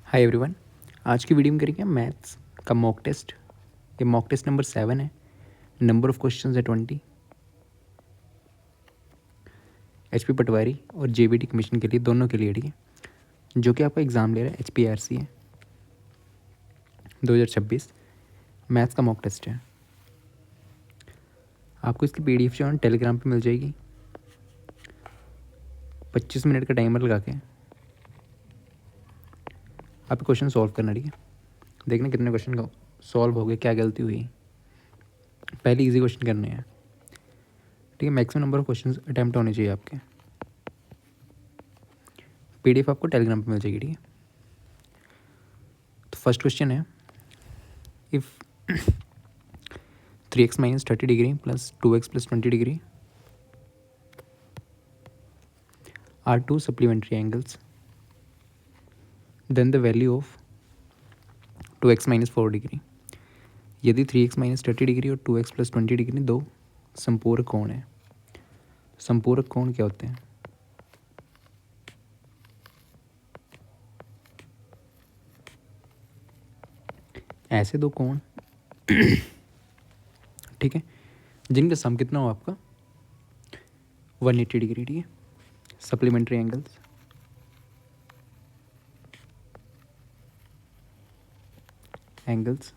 Hi everyone. आज की video में करेंगे मैथ्स का मॉक टेस्ट। ये मॉक टेस्ट नंबर 7 है। नंबर ऑफ क्वेश्चंस है 20। एचपी पटवारी और जेबीटी कमीशन के लिए, दोनों के लिए, ठीक है, जो कि आपका एग्ज़ाम ले रहा है एचपीआरसी है 2026। मैथ्स का मॉक टेस्ट है। आपको इसकी पीडीएफ जो है टेलीग्राम पे मिल जाएगी। 25 मिनट का टाइमर लगा के आप क्वेश्चन सॉल्व करना, ठीक है। देखना कितने क्वेश्चन का सॉल्व हो गए, क्या गलती हुई। पहले इजी क्वेश्चन करने हैं, ठीक है। Maximum number of question attempt होने चाहिए आपके। पीडीएफ आपको टेलीग्राम पे मिल जाएगी, ठीक है। तो फर्स्ट क्वेश्चन है, if 3x minus 30 degree plus 2x plus 20 degree are two supplementary angles, then the value of 2x minus 4 degree। यदि 3x minus 30 डिग्री और 2x plus 20 डिग्री दो संपूरक कोण है। संपूरक कोण क्या होते हैं? ऐसे दो कोण, ठीक है, जिनका सम कितना हो आपका 180 डिग्री, ठीक है। Supplementary angles. एंगल्स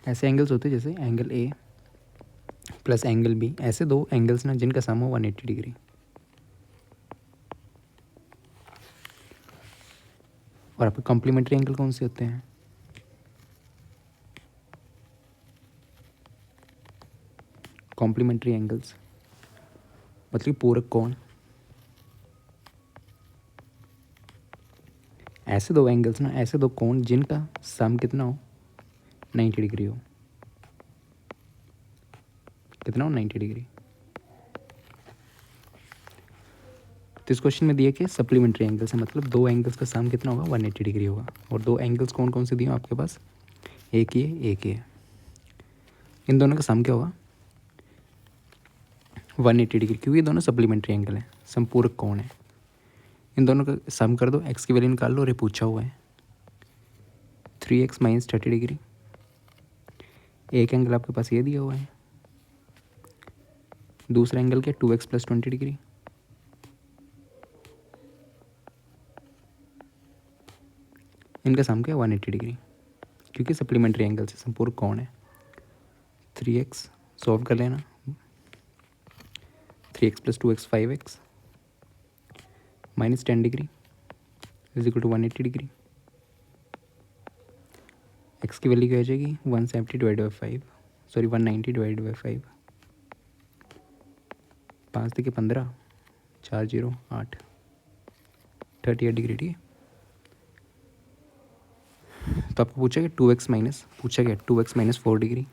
ऐसे एंगल्स होते हैं जैसे angle a plus angle b. ऐसे दो एंगल्स ना जिनका सम हो 180 डिग्री। और आपके कॉम्प्लीमेंट्री एंगल कौन से होते हैं? कॉम्प्लीमेंट्री एंगल्स मतलब पूरक कोण। ऐसे दो एंगल्स ना, ऐसे दो कोण जिनका सम कितना हो 90 डिग्री हो। कितना हो 90 डिग्री। तो इस क्वेश्चन में दिया कि सप्लीमेंट्री एंगल्स है, मतलब दो एंगल्स का सम कितना होगा 180 डिग्री होगा। और दो एंगल्स कौन कौन से दिए आपके पास? एक ये, एक ये। इन दोनों का सम क्या होगा 180 डिग्री, क्योंकि ये दोनों सप्लीमेंट्री एंगल है, संपूरक कोण है। इन दोनों का सम कर दो, एक्स की वैल्यू निकाल लो। और ये पूछा हुआ है 3x minus 30 डिग्री। एक एंगल आपके पास ये दिया हुआ है, दूसरा एंगल क्या 2x plus 20 डिग्री। इनका सम क्या 180 डिग्री, क्योंकि सप्लीमेंट्री एंगल से संपूरक कोण है। 3x सॉल्व कर लेना। 3x plus 2x 5x minus 10 degree is equal to 180 degree. X की वैल्यू क्या हो जाएगी 170 divide by 5, sorry 190 divide by 5। 5 देखिए 15, 4 0 8, 38 डिग्री, ठीक है। तो आपको पूछा गया 2x माइनस 4 डिग्री।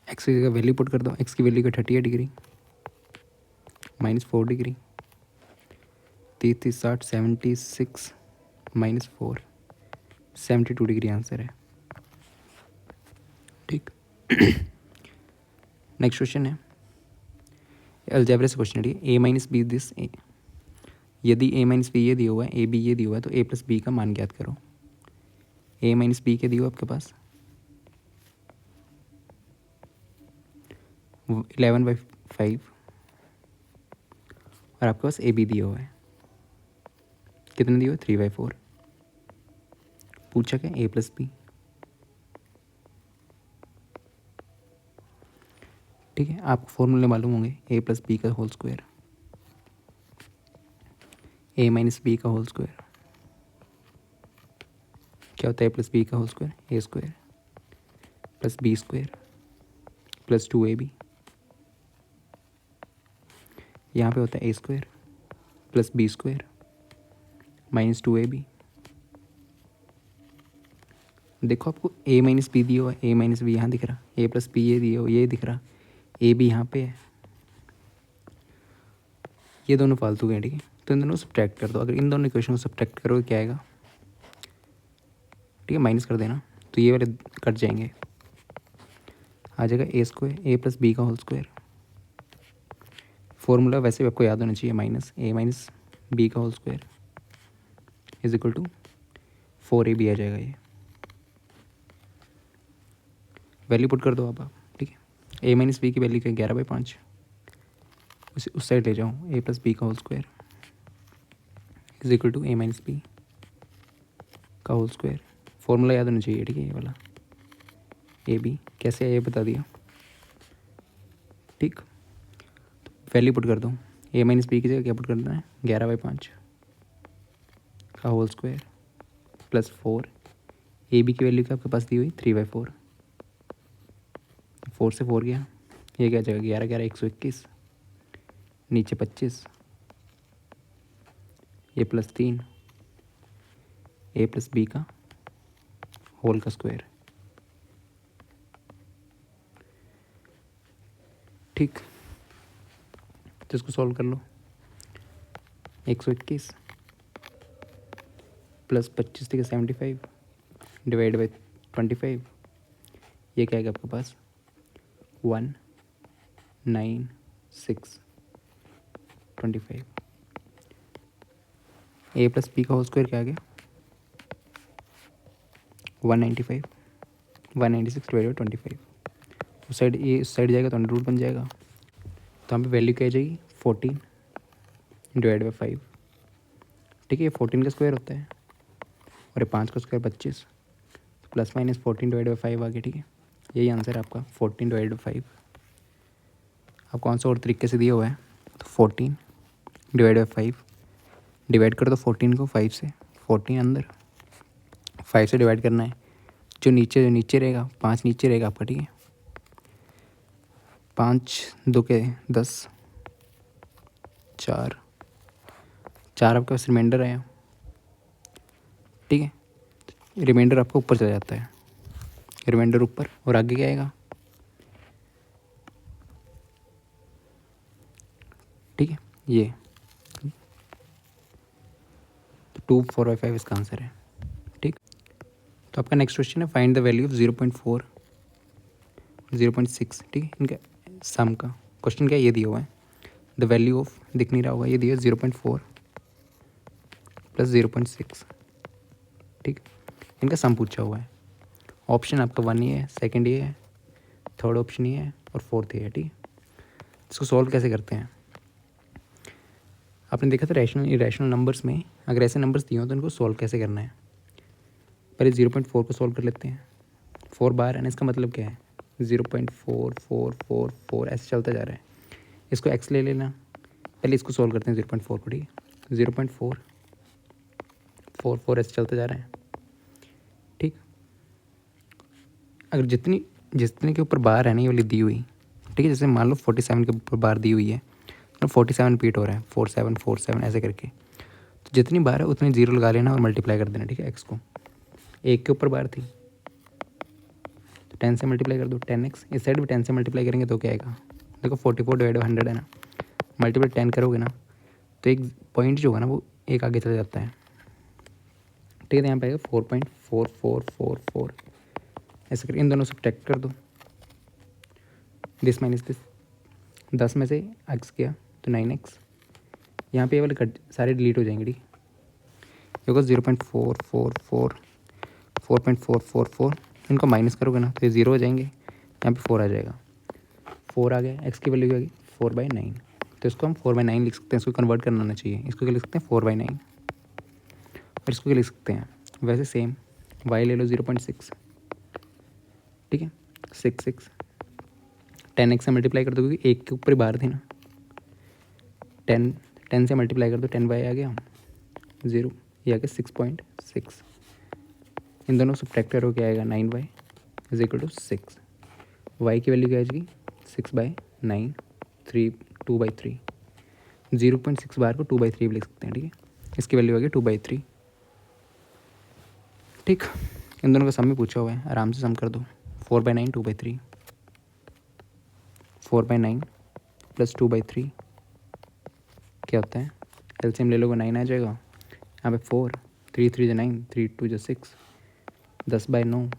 एक्स की जगह वैल्यू पुट कर दो। एक्स की वैल्यू का 38 degree minus 4 degree, 30 60 76 minus 4, 72 degree answer है, ठीक। नेक्स्ट क्वेश्चन है, अलजेब्रा से क्वेश्चन है, ए माइनस बी दिस ए। यदि ए माइनस बी ये दिया हुआ है, ए बी ये दिया हुआ है, तो ए प्लस बी का मान ज्ञात करो। ए माइनस बी क्या दिया हुआ आपके पास 11/5, और आपके पास ए बी दिया हुआ है, कितने दिया हुआ है 3/4। पूछा क्या ए प्लस बी, ठीक है। आपको फॉर्मूले मालूम होंगे, ए प्लस बी का whole square, a minus b का होल स्क्वायर क्या होता है, ए प्लस बी का whole square a square plus B square plus 2ab। यहाँ पे होता है a square plus B square minus 2ab। देखो आपको ए माइनस बी दिया हुआ है, ए माइनस बी यहाँ दिख रहा, ए प्लस बी ये दिया हुआ ये दिख रहा, ए बी यहाँ पे है, ये दोनों फालतू हैं, ठीक है। तो इन दोनों को सब्ट्रैक्ट कर दो। अगर इन दोनों इक्वेशन को सब्ट्रैक्ट करोगे क्या आएगा, ठीक है, माइनस कर देना, तो ये वाले कट जाएंगे। आ जाएगा a square a plus b का होल स्क्वायर। फॉर्मूला वैसे भी आपको याद होना चाहिए, माइनस ए माइनस बी का whole square is equal to 4ab आ जाएगा। ये वैल्यू पुट कर दो आप, ठीक है। a माइनस बी की वैल्यू क्या, 11/5। उस साइड ले जाओ, a प्लस बी का whole square is equal to a minus b का होल स्क्वायर। फॉर्मूला याद होना चाहिए, ठीक है, ये वाला। ए बी कैसे है ये बता दिया, ठीक। वैल्यू पुट कर दो, a माइनस बी की जगह क्या पुट कर देना है, 11/5 का whole square plus 4। A b की वैल्यू क्या आपके पास दी हुई, 3/4। 4 से 4 गया, ये क्या जाएगा, 11 11 121, नीचे 25, ये प्लस 3, a प्लस बी का होल का स्क्वायर, ठीक। तो इसको सॉल्व कर लो, 121 प्लस 25 थी 75 डिवाइड बाई 25, ये क्या आएगा आपके पास, 19625। a प्लस बी का होल स्क्वायर क्या आ गया, 195, 196 डिवाइड बाई 25। उस साइड ये उस साइड जाएगा तो अंडर रूट बन जाएगा, तो यहाँ पे वैल्यू क्या आ जाएगी, 14 डिवाइड बाई 5, ठीक है। ये 14 का स्क्वायर होता है और ये 5 का स्क्वायर 25, तो प्लस माइनस 14 डिवाइड बाई 5 आ गया, ठीक है। यही आंसर है आपका, 14 डिवाइड बाई 5। आपको कौन सा और तरीके से दिया हुआ है, तो 14 डिवाइड बाई 5, डिवाइड कर दो 14 को 5 से, 14 अंदर 5 से डिवाइड करना है, जो नीचे रहेगा 5 नीचे रहेगा आपका, ठीक है। 5 2 के 10, 4 आपके पास रिमाइंडर आया, ठीक है। रिमाइंडर आपका ऊपर चला जाता है, रिमाइंडर ऊपर, और आगे क्या आएगा, ठीक है। ये 2 4/5 इसका आंसर है, ठीक। तो आपका नेक्स्ट क्वेश्चन है, फाइंड द वैल्यू ऑफ 0.4 0.6, ठीक है। इनका सम का क्वेश्चन क्या है, ये दिया हुआ है, द वैल्यू ऑफ, दिख नहीं रहा होगा, ये दिया 0.4 प्लस 0.6, ठीक। इनका सम पूछा हुआ है। ऑप्शन आपका 1 ये है, सेकंड ये है, थर्ड ऑप्शन ये है और फोर्थ ये है, ठीक है। इसको सॉल्व कैसे करते हैं, आपने देखा था रैशनल इरेशनल नंबर्स में अगर ऐसे नंबर्स दिए हो तो इनको सॉल्व कैसे करना है। पहले 0.4 को सॉल्व कर लेते हैं, 4 बार है ना, इसका मतलब क्या है, 0.4444 ऐसे चलता जा रहा है। इसको एक्स ले लेना, पहले इसको सॉल्व करते हैं 0.4 को, ठीक है। 0.444 ऐसे चलता जा रहा है, ठीक। अगर जितने के ऊपर बार है ना ये वाली दी हुई, ठीक है, जैसे मान लो 47 के ऊपर बार दी हुई है, तो 47 रिपीट हो रहा है, 4747 ऐसे करके, तो जितनी बार है उतनी जीरो लगा लेना और मल्टीप्लाई कर देना, ठीक है। एक्स को एक के ऊपर बार थी तो 10 से मल्टीप्लाई कर दो, 10x। इस साइड भी 10 से मल्टीप्लाई करेंगे तो क्या आएगा, देखो 44 डिवाइड 100 है ना, मल्टीप्लाई 10 करोगे ना तो एक पॉइंट जो होगा ना वो एक आगे चला जाता है, ठीक है। यहाँ पे आएगा 4.4444 ऐसे करके इन दोनों सब्ट्रैक्ट कर दो, दिस माइनस दिस, 10 में से x गया तो 9x, यहाँ पे ये वाले कट सारे डिलीट हो जाएंगे, ठीक है। ये होगा 0.444 इनको माइनस करोगे ना तो ये 0 हो जाएंगे, यहाँ पे 4 आ जाएगा, 4 आ गया, x की वैल्यू क्या आ गई 4/9, तो इसको हम 4/9 लिख सकते हैं। इसको कन्वर्ट करना आना चाहिए, इसको क्या लिख सकते हैं 4/9, और इसको क्या लिख सकते हैं वैसे सेम, y ले लो 0.6, ठीक है, 6 10x से मल्टीप्लाई कर दो क्योंकि एक के ऊपर ही बार थी ना, 10 से मल्टीप्लाई कर दो, 10y आ गया 0, ये आ गया 6.6, इन दोनों सब्ट्रैक्ट करो क्या आएगा 9y is equal to 6, y की वैल्यू क्या आ जाएगी 6/9, 2/3, 0.6 बार को 2/3 भी लिख सकते हैं, ठीक है। इसकी वैल्यू आ गई 2/3, ठीक। इन दोनों का सम में पूछा हुआ है, आराम से सम कर दो, 4/9 2/3, 4/9 प्लस 2/3 क्या होता है, एलसीएम ले लोगे 9 आ जाएगा, यहाँ पे 4, 3 3 9, 3 2 6, 10/9,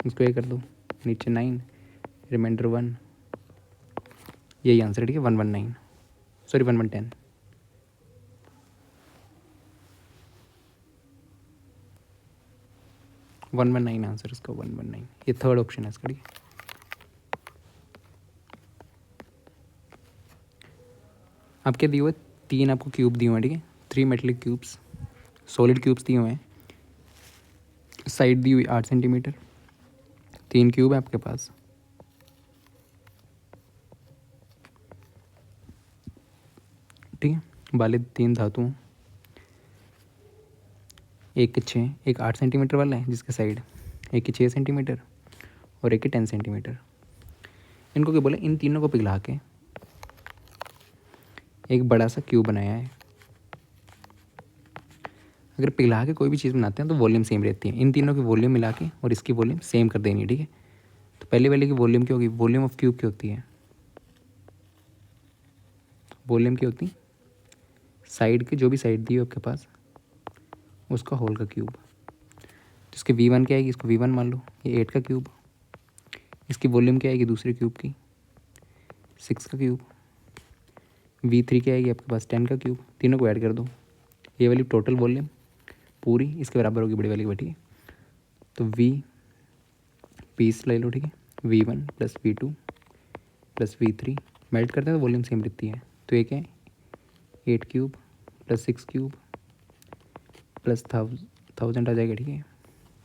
इसको ये कर दो, नीचे 9, रिमाइंडर 1, यही आंसर है, ठीक है। 119 सॉरी 1110, 119 आंसर इसका, 119, ये थर्ड ऑप्शन है इसका, ठीक है। अब क्या दिए हुए, 3 आपको क्यूब दिए हुए हैं, ठीक है, 3 मेटलिक क्यूब्स, सॉलिड क्यूब्स दिए हुए हैं, साइड दी हुई 8 सेंटीमीटर, 3 क्यूब है आपके पास, ठीक है, वाले 3 धातु हैं, एक के 6, एक 8 सेंटीमीटर वाला है जिसके साइड, एक के 6 सेंटीमीटर और एक के 10 सेंटीमीटर। इनको क्या बोले, इन तीनों को पिघला के एक बड़ा सा क्यूब बनाया है। अगर पिघला के कोई भी चीज़ बनाते हैं तो वॉल्यूम सेम रहती है, इन तीनों की वॉल्यूम मिला के और इसकी वॉल्यूम सेम कर देनी है, ठीक है। तो पहले वाले की वॉल्यूम क्या होगी, वॉल्यूम ऑफ क्यूब क्या होती है, वॉल्यूम क्या होती है, साइड की जो भी साइड दी है आपके पास उसका होल का क्यूब। तो इसकी V1 क्या आएगी, इसको V1 मान लो, ये 8 का क्यूब, इसकी वॉल्यूम क्या आएगी दूसरे क्यूब की, 6 का क्यूब, V3 क्या आएगी आपके पास, 10 का क्यूब, तीनों को ऐड कर दो, ये वाली टोटल वॉल्यूम पूरी इसके बराबर होगी बड़ी वाली की, ठीक है। तो V पीस ले लो, ठीक है, V1 plus V2 plus V3 melt करते हैं तो वॉल्यूम सेम रहती है। तो एक है 8 क्यूब प्लस 6 क्यूब प्लस 1000 आ जाएगा, ठीक है।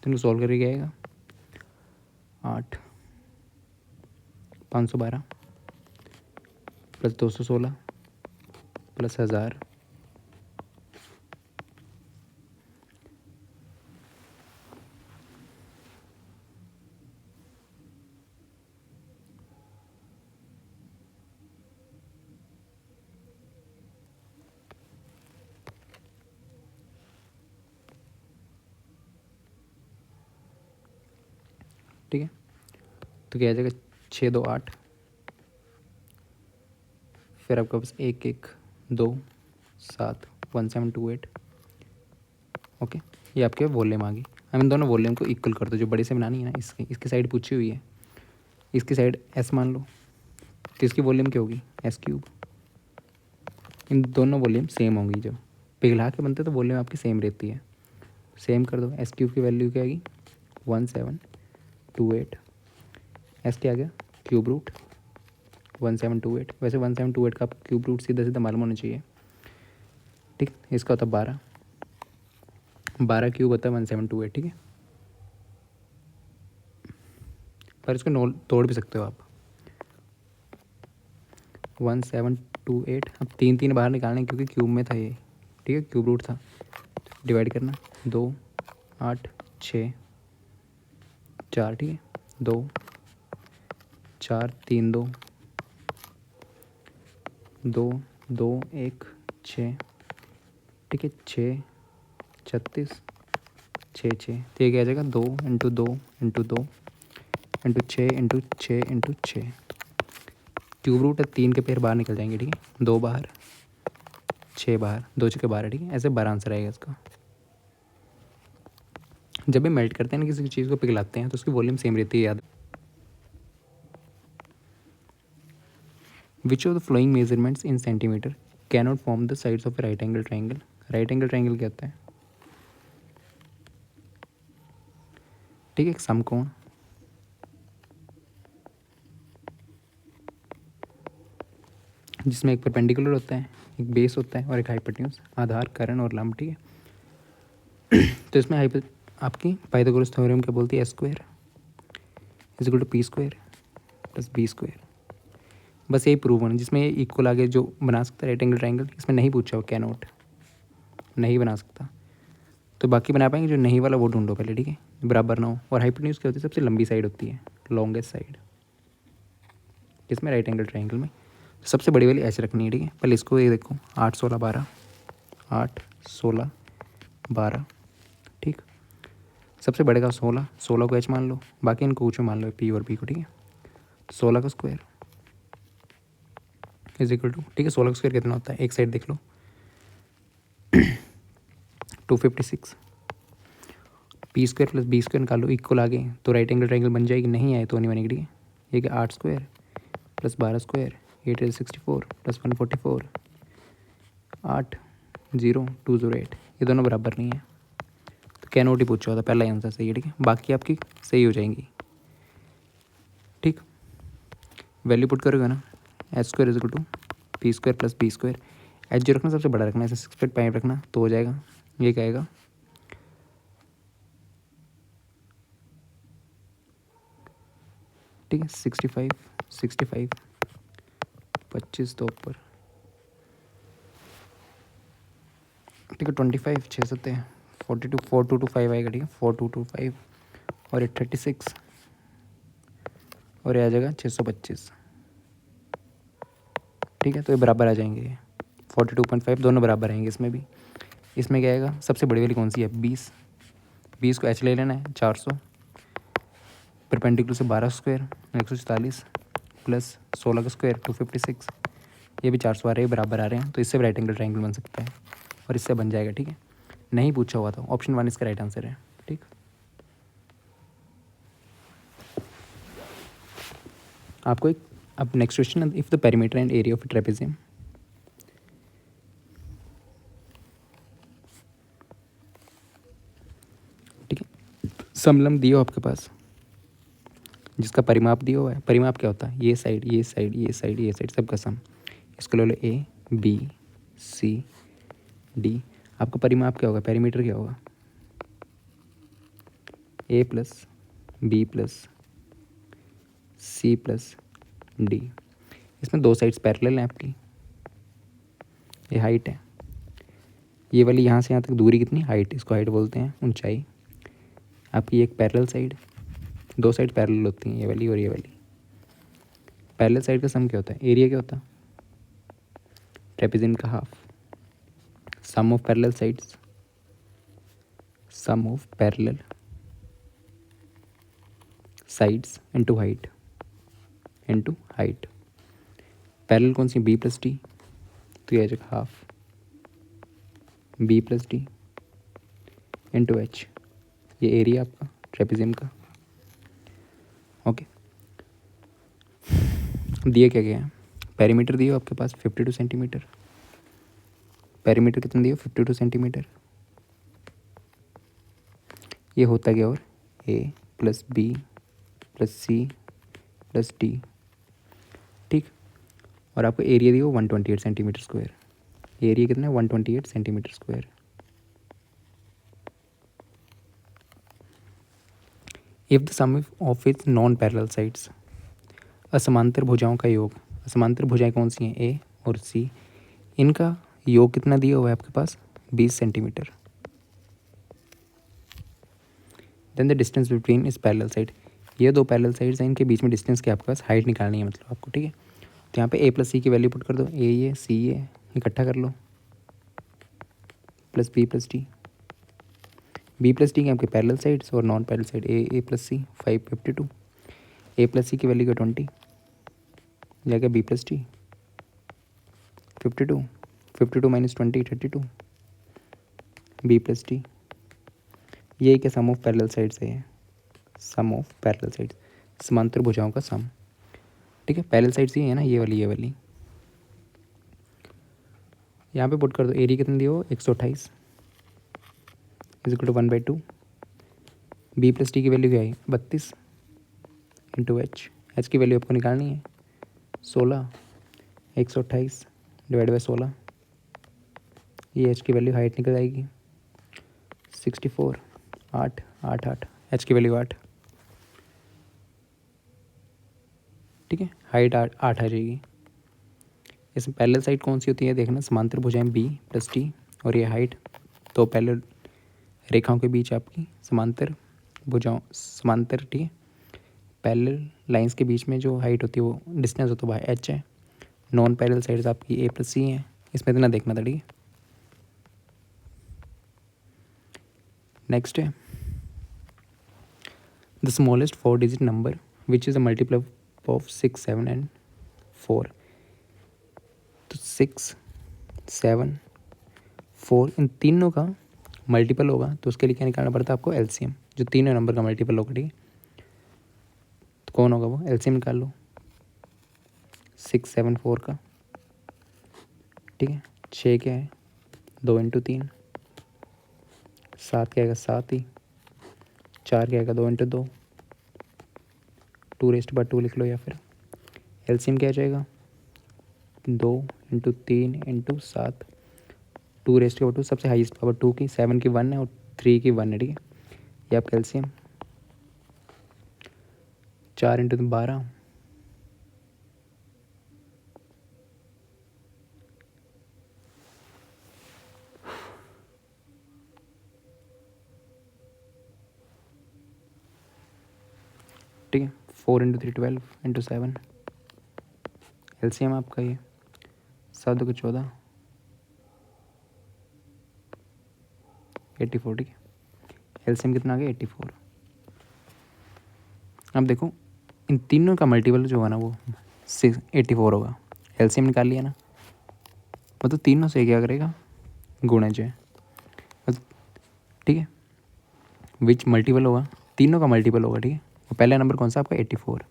तो इनको सॉल्व करके क्या आएगा, 8 512 प्लस 216 प्लस 1000 ठीक है। तो क्या आ जाएगा, 6 2 8, फिर आपके पास 1 1 2 7 1728, ओके। ये आपके वॉल्यूम आ गई। हम इन दोनों वॉल्यूम को इक्वल कर दो, जो बड़े से बनानी है ना, इसकी साइड पूछी हुई है, इसकी साइड S मान लो, तो इसकी वॉल्यूम क्या होगी, S क्यूब। इन दोनों वॉल्यूम सेम होंगी, जब पिघला के बनते तो वॉल्यूम आपकी सेम रहती है, सेम कर दो। S क्यूब की वैल्यू क्या आएगी, 1728, S क्या आ गया, क्यूब रूट 1728, वैसे 1728 का क्यूब रूट सीधा सीधा मालूम होना चाहिए, ठीक। इसका होता है 12 क्यूब होता है 1728, ठीक है। पर इसको तोड़ भी सकते हो आप, 1728, अब 3 3 बाहर निकालने क्योंकि क्यूब में था ये, ठीक है, क्यूब रूट था, डिवाइड करना 2 8 6 4, ठीक है, 2 4 3 2 2 2 1 6, ठीक है, 6 36 6 6, तो ये क्या आ जाएगा, 2 into 2 into 2 into 6 into 6 into 6। Cube root है, 3 के पैर बाहर निकल जाएंगे, ठीक है, 2 बाहर 6 बाहर, 2 6 12, ठीक है, ऐसे 12 आंसर आएगा इसका। जब भी मेल्ट करते हैं ना, किसी चीज़ को पिघलाते हैं तो उसकी वॉल्यूम सेम रहती है, याद। Which of the flowing measurements in centimetre cannot form the sides of A right angle triangle. Right angle triangle क्या होता है, ठीक है, एक समकोण जिसमें एक परपेंडिकुलर होता है, एक बेस होता है और एक हाइपोटेन्यूज, आधार, कर्ण और लंब, ठीक है। तो इसमें आपकी पाइथागोरस थ्योरम क्या बोलती है, S square is equal to P square plus B square. बस यही प्रूव होना, जिसमें इक्वल आगे जो बना सकता है राइट एंगल ट्राइंगल, इसमें नहीं पूछा हो, कैनॉट नहीं बना सकता, तो बाकी बना पाएंगे, जो नहीं वाला वो ढूंढो पहले, ठीक है, बराबर ना हो। और हाइपोटेन्यूज क्या होती है, सबसे लंबी साइड होती है, लॉन्गेस्ट साइड, इसमें राइट एंगल ट्राइंगल में सबसे बड़ी वाली H रखनी है, ठीक है। पहले इसको ये देखो, 8 16 12, 8 16 12, ठीक। सबसे बड़े का 16, 16 को H मान लो, बाकी इनको ऊँचे मान लो, P और B को, ठीक है। 16 का स्क्वायर इज इक्वल टू, ठीक है, 16 का स्क्वायर कितना होता है, एक साइड देख लो 256, P square plus B square निकालो, इक्वल आ गए तो राइट एंगल ट्राइंगल बन जाएगी, नहीं आए तो नहीं बनेगी, ठीक है। ये क्या, 8 square plus 12 square 8 is 64 plus 144, 8 0 2 0 8, ये दोनों बराबर नहीं है, तो कैन नॉट ही पूछा होता, पहला आंसर सही है, ठीक है, बाकी आपकी सही हो जाएंगी। ठीक, वैल्यू पुट करोगे ना, H square is equal to P square plus B square, H जो रखना सबसे बड़ा रखना है, 6.5 रखना तो हो जाएगा। ये क्या आएगा, ठीक है, 65 25 तो ऊपर, ठीक है, 25 6 7 42 4225 आएगा, ठीक है, 4225 और ये 36 और ये आ जाएगा 625, ठीक है, तो ये बराबर आ जाएंगे, 42.5 दोनों बराबर आएंगे इसमें भी। इसमें क्या आएगा, सबसे बड़ी वाली कौन सी है, 20, 20 को एच ले लेना है, 400 परपेंडिकुलर से 12 स्क्वायर 144 प्लस 16 का स्क्वायर 256, ये भी 400 आ रहे हैं, बराबर आ रहे हैं, तो इससे भी राइट एंगल ट्रायंगल बन सकता है और इससे बन जाएगा, ठीक है। नहीं पूछा हुआ था, ऑप्शन 1 इसका राइट आंसर है, ठीक। आपको एक अब next question, if the perimeter and area of trapezium, ठीक है, समलंब दिया हो आपके पास, जिसका परिमाप दिया हुआ है, परिमाप क्या होता है, ये साइड ये साइड ये साइड ये साइड सबका सम, इसको ले लो ए बी सी डी, आपका परिमाप क्या होगा, पेरीमीटर क्या होगा, a plus B plus c plus d. इसमें दो साइड्स पैरेलल हैं आपकी, ये हाइट है, ये वाली यहाँ से यहाँ तक दूरी कितनी, हाइट, इसको हाइट बोलते हैं, ऊंचाई आपकी, एक पैरेलल साइड, दो साइड पैरेलल होती हैं, ये वाली और ये वाली। पैरेलल साइड का सम क्या होता है, एरिया क्या होता है, ट्रेपेजियम का half, sum of parallel sides, sum of parallel sides into height, into height. Parallel कौन सी, बी प्लस डी, तो ये आ जाएगा half B plus D into H, ये एरिया आपका ट्रेपेजियम का। ओके, दिए क्या गया है, पेरीमीटर दिए हो आपके पास 52 सेंटीमीटर, पेरीमीटर कितना दिए हो 52 सेंटीमीटर, ये होता क्या, और a plus B plus c plus d, ठीक, और आपको एरिया दिया हो 128 सेंटीमीटर स्क्वायर, एरिया कितना है 128 centimetre square. If the sum of its non parallel sides, असमांतर भुजाओं का योग, असमांतर भुजाएं कौन सी हैं, ए और सी, इनका योग कितना दिया हुआ है आपके पास 20 centimetre, then the distance between इस पैरेलल साइड, ये दो पैरेलल साइड्स हैं, इनके बीच में डिस्टेंस की आपके पास हाइट निकालनी है मतलब आपको, ठीक है। तो यहाँ पे ए प्लस सी की वैल्यू पुट कर दो, ए सी ये इकट्ठा कर लो, plus B plus D, B plus D के आपके पैरेलल साइड्स और non parallel side, A plus C 552, A plus C की वैल्यू का 20 जाएगा B plus D 52, 52 minus 20 32, B plus D, ये क्या सम ऑफ पैरेलल साइड से है, सम ऑफ पैरेलल साइड, समांतर भुजाओं का सम, ठीक है, पैरेलल साइड से है ना, ये वाली यहाँ पे पुट कर दो, एरिया कितनी दी हो 128 is equal to 1/2, B plus D की वैल्यू क्या है 32 इंटू एच, एच की वैल्यू आपको निकालनी है 16, 128 डिवाइड बाई 16, ये एच की वैल्यू हाइट निकल आएगी 64, 8 8 8, एच की वैल्यू 8, ठीक है, हाइट 8 8 आ जाएगी। इसमें पैरेलल साइड कौन सी होती है देखना, समांतर भुजाएं बी प्लस टी और ये हाइट, तो पैरेलल रेखाओं के बीच आपकी समांतर भुजाओं, समांतर, ठीक है, पैरेलल लाइंस के बीच में जो हाइट होती है वो डिस्टेंस होता है वह एच है, नॉन पैरेलल साइड्स आपकी ए प्लस सी है, इसमें इतना देखना था, ठीक है। नेक्स्ट है the smallest 4 digit number which is a multiple of 6 7 and 4, तो 6 7 4 इन तीनों का मल्टीपल होगा, तो उसके लिए क्या निकालना पड़ता है आपको, एलसीएम, जो तीनों नंबर का मल्टीपल होगा, ठीक है, तो कौन होगा वो, एलसीएम निकाल लो 6 7 4 का, ठीक है, 6 क्या है 2 इंटू 3 7 क्या आएगा 7 ही, 4 क्या आएगा 2 इंटू 2, 2 लिख लो, या फिर एलसीएम क्या आ जाएगा 2 इंटू 3 इंटू 7, 2 सबसे हाईएस्ट पावर 2 की, 7 की 1 है और 3 की 1 है, ठीक है। ये आपका एलसीएम 4 इंटू 12, ठीक है। 4 इंटू 3 12 इंटू 7, एलसीएम आपका ये 7 2 14, 84, ठीक है। एलसीएम कितना आ गया 84। अब देखो इन तीनों का मल्टीपल जो होगा ना वो 84 होगा। एलसीएम निकाल लिया ना, मतलब तीनों से क्या करेगा गुणज है, ठीक है। विच मल्टीपल होगा, तीनों का मल्टीपल होगा, ठीक है। वो पहला नंबर कौन सा आपका 84,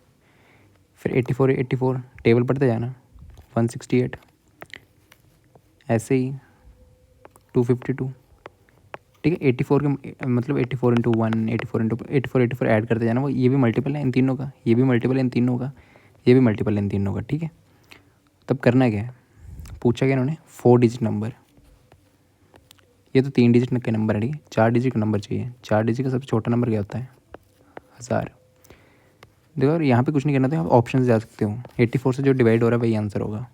फिर 84 टेबल पढ़ते जाना, 168, ऐसे ही 252, ठीक है। 84 के मतलब 84 इंटू 1, 84 ऐड करते जाना, वो ये भी मल्टीपल है इन तीनों का, ये भी मल्टीपल है इन तीनों का, ये भी मल्टीपल है इन तीनों का, ठीक है। तब करना क्या है, पूछा गया इन्होंने 4 डिजिट नंबर, ये तो 3 डिजिट के नंबर है, ठीक है। 4 डिजिट का नंबर चाहिए, 4 डिजिट का सबसे छोटा नंबर क्या होता है 1000। देखो और यहाँ पे कुछ नहीं करना था, आप ऑप्शन से जा सकते हो, 84 से जो डिवाइड हो रहा है वही आंसर होगा,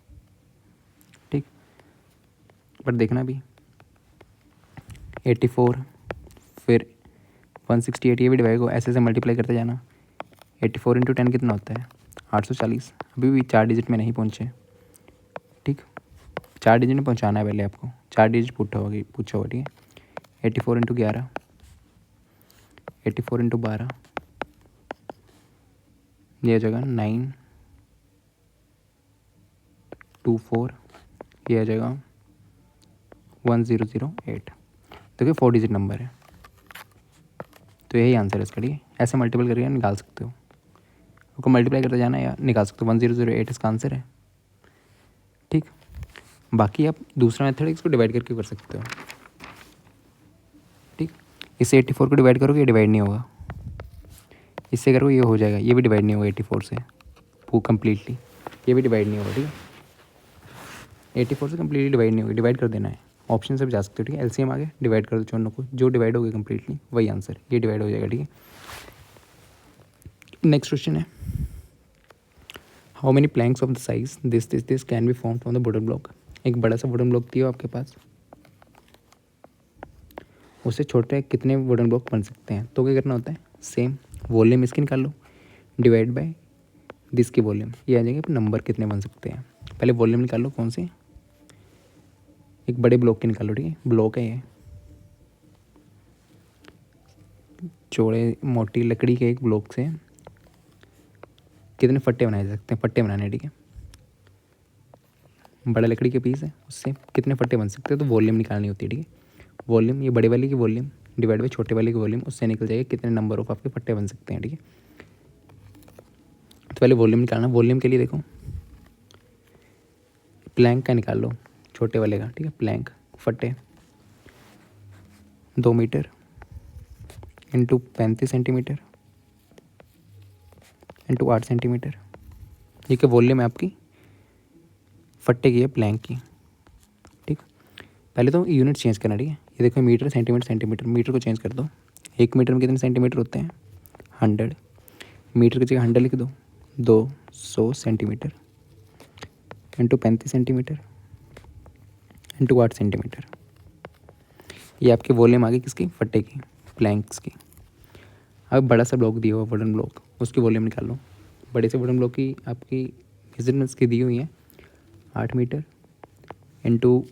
ठीक। पर देखना भी 84 फिर 168, ये भी डिवाइड हो, ऐसे ऐसे मल्टीप्लाई करते जाना। 84 इंटू 10 कितना होता है 840, अभी भी 4 डिजिट में नहीं पहुँचे, ठीक। 4 डिजिट में पहुँचाना है पहले आपको, 4 डिजिट पूछा होगा, ठीक है। 84 इंटू 11, 84 इंटू 12, ये हो जाएगा 924, ये आ जाएगा 1008। देखिए 4 डिजिट नंबर है, तो यही आंसर है इसका, ठीक है। ऐसे मल्टीपल करके निकाल सकते हो, आपको मल्टीप्लाई करते जाना है या निकाल सकते हो, 1008 इसका आंसर है, ठीक। बाकी आप दूसरा मेथड है, इसको डिवाइड करके कर सकते हो, ठीक। इससे 84 को डिवाइड करोगे, ये डिवाइड नहीं होगा, इससे करोगे ये हो जाएगा, ये भी डिवाइड नहीं होगा 84 से वो कम्प्लीटली, ये भी डिवाइड नहीं होगा, ठीक है। 84 से कम्प्लीटली डिवाइड नहीं होगी, डिवाइड कर देना है, ऑप्शन से भी जा सकते हो, ठीक है। एलसीएम आ गया, डिवाइड कर दो दोनों को, जो डिवाइड हो गया कम्प्लीटली वही आंसर, ये डिवाइड हो जाएगा, ठीक है। नेक्स्ट क्वेश्चन है, how many planks of the size this can be form from the wooden block. एक बड़ा सा वुडन ब्लॉक दिया आपके पास, उससे छोटे कितने वुडन ब्लॉक बन सकते हैं, तो क्या करना होता है, सेम वॉल्यूम इसकी निकाल लो, डिवाइड बाय दिस की वॉल्यूम, ये आ जाएगा नंबर कितने बन सकते हैं। पहले वॉल्यूम निकाल लो, कौन सी, एक बड़े ब्लॉक की निकालो, ठीक है। ब्लॉक है ये, चौड़े मोटी लकड़ी के एक ब्लॉक से कितने फट्टे बनाए जा सकते हैं, फट्टे बनाने, ठीक है। बड़ा लकड़ी के पीस है, उससे कितने फट्टे बन सकते हैं, तो वॉल्यूम निकालनी होती है, ठीक है। वॉल्यूम, ये बड़े वाले की वॉल्यूम डिवाइड बाई छोटे वाले की वॉल्यूम, उससे निकल जाएगा कितने नंबर ऑफ आपके फट्टे बन सकते हैं, ठीक है। तो पहले वॉल्यूम निकालना, वॉल्यूम के लिए देखो प्लैंक का निकाल लो, छोटे वाले का, ठीक है। प्लैंक फट्टे 2 metre into 35 centimetre into 8 centimetre, ये क्या वॉल्यूम है आपकी फट्टे की है, प्लैंक की, ठीक। पहले तो यूनिट चेंज करना, ठीक है। ये देखो मीटर सेंटीमीटर, मीटर को चेंज कर दो, 1 मीटर में कितने सेंटीमीटर होते हैं 100, मीटर की जगह 100 लिख दो, 200 centimetre into 35 centimetre into 8 centimetre, ये आपकी वॉल्यूम आ गई किसकी, फट्टे की, प्लैंक्स की। अब बड़ा सा ब्लॉक दिया हुआ वुडन ब्लॉक, उसकी वॉल्यूम निकाल लो। बड़े से वुडन ब्लॉक की आपकी मेजरमेंट्स की दी हुई हैं 8 metre into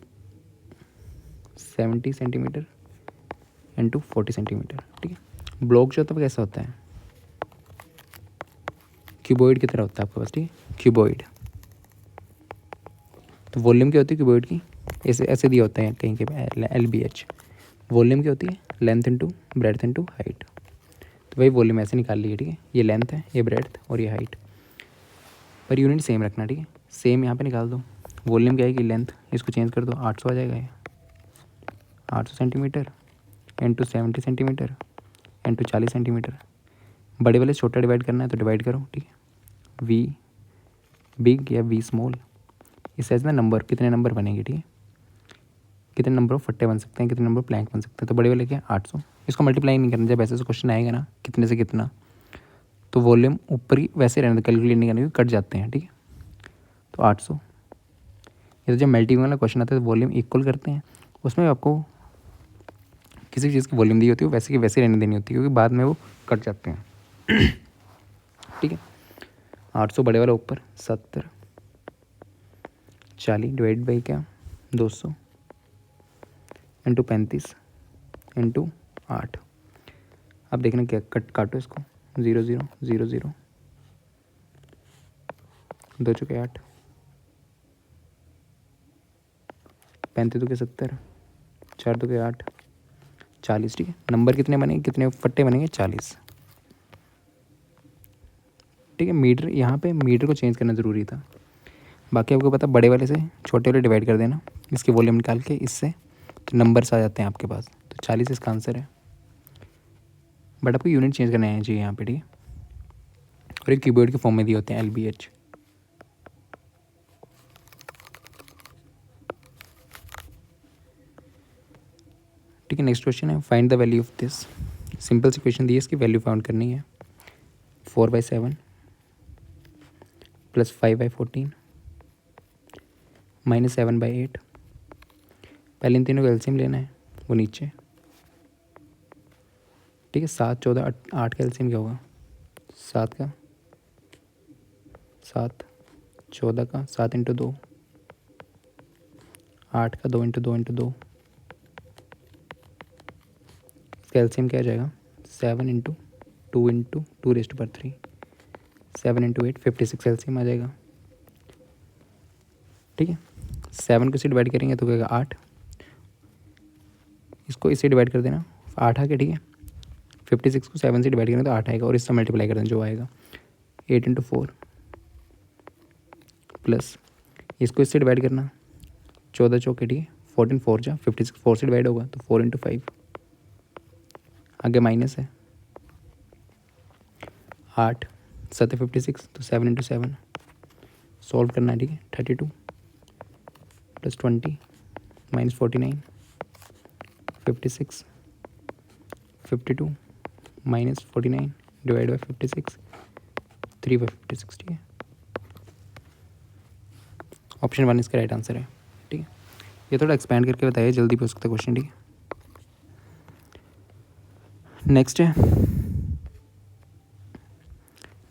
70 centimetre into 40 centimetre, ठीक है। ब्लॉक जो होता है कैसा होता है, क्यूबॉइड की तरह होता है आपके पास, ठीक है, क्यूबॉइड। तो वॉल्यूम क्या होती है क्यूबॉइड की, ऐसे ऐसे दिया होता है कहीं के LBH, वॉल्यूम क्या होती है length into breadth into height, तो वही वॉल्यूम ऐसे निकाल ली है, ठीक है। ये लेंथ है, ये ब्रेड्थ और ये हाइट, पर यूनिट सेम रखना, ठीक है। सेम यहाँ पे निकाल दो, वॉल्यूम क्या है कि लेंथ, इसको चेंज कर दो, 800 आ जाएगा ये, 800 centimetre into 70 centimetre into 40 centimetre. बड़े वाले छोटा डिवाइड करना है तो डिवाइड करो, ठीक है। वी बिग या वी स्मॉल, इस साइज में नंबर कितने नंबर बनेंगे, ठीक है। कितने नंबर ऑफ फट्टे बन सकते हैं, कितने नंबर प्लैंक बन सकते हैं। तो बड़े वाले क्या 800। इसको मल्टीप्लाई नहीं करना, जब ऐसे क्वेश्चन आएगा ना कितने से कितना, तो वॉल्यूम ऊपर ही वैसे रहने, कैलकुलेट नहीं करने के, कट जाते हैं, ठीक है। तो 800। ये तो जब मल्टीप्लाई वाला क्वेश्चन आता है तो वॉल्यूम इक्वल करते हैं, उसमें आपको किसी चीज़ की वॉल्यूम दी होती है वैसे की वैसे रहने देनी होती है, क्योंकि बाद में वो कट जाते हैं। ठीक है। 800 बड़े वाला ऊपर, 70 40 डिवाइड बाई क्या 200 इंटू 35 इंटू 8। अब देखना क्या काटो इसको, 0 0 0 0 2 चुके 8 35 के 70 4 के 8 40, ठीक है। नंबर कितने बनेंगे, कितने फट्टे बनेंगे 40, ठीक है। मीटर यहाँ पे मीटर को चेंज करना ज़रूरी था, बाकी आपको पता बड़े वाले से छोटे वाले डिवाइड कर देना, इसकी वॉल्यूम निकाल के इससे, तो नंबर्स आ जाते हैं आपके पास। तो 40 इसका आंसर है, बट आपको यूनिट चेंज करना आना चाहिए यहाँ पे, ठीक है। और एक कीबोर्ड के फॉर्म में दिए होते हैं LBH। ठीक है। नेक्स्ट क्वेश्चन है find the value of this. Simple सी क्वेश्चन दी है, इसकी वैल्यू फाउंड करनी है। 4/7 प्लस 5/14 माइनस 7/8। पहले इन तीनों का एलसीएम लेना है, वो नीचे, ठीक है। 7 14 8 का एलसीएम क्या होगा, 7 का 7 14 का 7 इंटू 2, 8 का 2 इंटू 2 इंटू 2। कैल्शियम क्या आ जाएगा 7 इंटू 2 इंटू 2⁻3, 7 इंटू 8 56 कैल्शियम आ जाएगा, ठीक है। 7 को इसे डिवाइड करेंगे तो क्या 8, इसको इससे डिवाइड कर देना 8 आ गया, ठीक है। 56 को 7 से डिवाइड करेंगे तो 8 आएगा, और इससे मल्टीप्लाई कर देना जो आएगा 8 इंटू 4 प्लस इसको इससे डिवाइड करना 14 चौके, ठीक है। 14 4 जा 56 4 से डिवाइड होगा तो 4 इंटू 5, आगे माइनस है 8 7 56 तो 7 इंटू 7 सॉल्व करना है, ठीक है। 32 plus 20 minus 49 56 52 minus 49 divide by 56 3/56, ठीक है। ऑप्शन 1 इसका राइट आंसर है, ठीक है। ये थोड़ा एक्सपैंड करके बताइए, जल्दी पूछ सकते क्वेश्चन, ठीक है। नेक्स्ट है